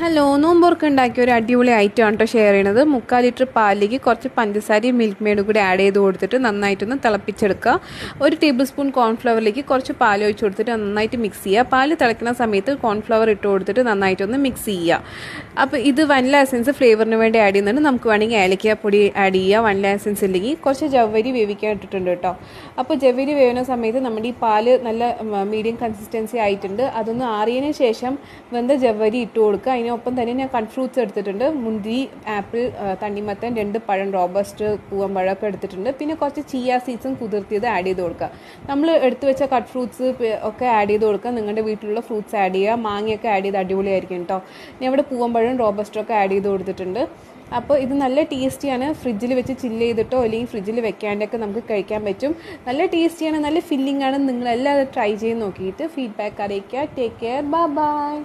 Hello, നോമ്പൊർക്ക് ഉണ്ടാക്കിയ ഒരു അടിപൊളി ഐറ്റം ആണ് കേട്ടോ ഷെയർ ചെയ്യണത്. 3/4 ലിറ്റർ പാലിലേക്ക് കുറച്ച് പഞ്ചസാരയും മിൽക്ക് മെയ്ഡും കൂടി ആഡ് ചെയ്ത് കൊടുത്തിട്ട് നന്നായിട്ടൊന്ന് തിളപ്പിച്ചെടുക്കുക. 1 ടേബിൾ സ്പൂൺ കോൺഫ്ലവറിലേക്ക് കുറച്ച് പാൽ ഒഴിച്ച് കൊടുത്തിട്ട് നന്നായിട്ട് മിക്സ് ചെയ്യുക. പാൽ തിളയ്ക്കുന്ന സമയത്ത് കോൺഫ്ലവർ ഇട്ട് കൊടുത്തിട്ട് നന്നായിട്ടൊന്ന് മിക്സ് ചെയ്യുക. അപ്പോൾ ഇത് വനില എസൻസ് ഫ്ലേവറിന് വേണ്ടി ആഡ് ചെയ്യുന്നുണ്ട്. നമുക്ക് വേണമെങ്കിൽ ഏലക്കാപ്പൊടി ആഡ് ചെയ്യുക. വനില എസൻസ് ഇല്ലെങ്കിൽ കുറച്ച് ജവ്വരി വേവിക്കാൻ ഇട്ടിട്ടുണ്ട് കേട്ടോ. അപ്പോൾ ജവ്വരി വേവുന്ന സമയത്ത് നമ്മുടെ ഈ പാല് നല്ല മീഡിയം കൺസിസ്റ്റൻസി ആയിട്ടുണ്ട്. അതൊന്ന് ആറിയതിന് ശേഷം വെന്ത ജവ്വരി ഇട്ട് കൊടുക്കുക. അതിനൊപ്പം തന്നെ ഞാൻ കട്ട് ഫ്രൂട്ട്സ് എടുത്തിട്ടുണ്ട്. മുന്തിരി, ആപ്പിൾ, തണ്ണിമത്തൻ, 2 പഴം, റോബസ്റ്റ്, പൂവമ്പഴമൊക്കെ എടുത്തിട്ടുണ്ട്. പിന്നെ കുറച്ച് ചിയ സീഡ്സും കുതിർത്തിയത് ആഡ് ചെയ്ത് കൊടുക്കുക. നമ്മൾ എടുത്തു വെച്ച കട്ട് ഫ്രൂട്ട്സ് ഒക്കെ ആഡ് ചെയ്ത് കൊടുക്കുക. നിങ്ങളുടെ വീട്ടിലുള്ള ഫ്രൂട്ട്സ് ആഡ് ചെയ്യുക. മാങ്ങയൊക്കെ ആഡ് ചെയ്ത് അടിപൊളിയായിരിക്കും കേട്ടോ. ഞാൻ ഇവിടെ പൂവമ്പഴം, റോബസ്റ്റും ഒക്കെ ആഡ് ചെയ്ത് കൊടുത്തിട്ടുണ്ട്. അപ്പോൾ ഇത് നല്ല ടേസ്റ്റിയാണ്. ഫ്രിഡ്ജിൽ വെച്ച് ചില്ല് ചെയ്തിട്ടോ അല്ലെങ്കിൽ ഫ്രിഡ്ജിൽ വെക്കാണ്ടൊക്കെ നമുക്ക് കഴിക്കാൻ പറ്റും. നല്ല ടേസ്റ്റിയാണ്, നല്ല ഫില്ലിംഗ് ആണ്. നിങ്ങളെല്ലാവരും ട്രൈ ചെയ്ത് നോക്കിയിട്ട് ഫീഡ്ബാക്ക് അറിയിക്കുക. Take care, bye bye.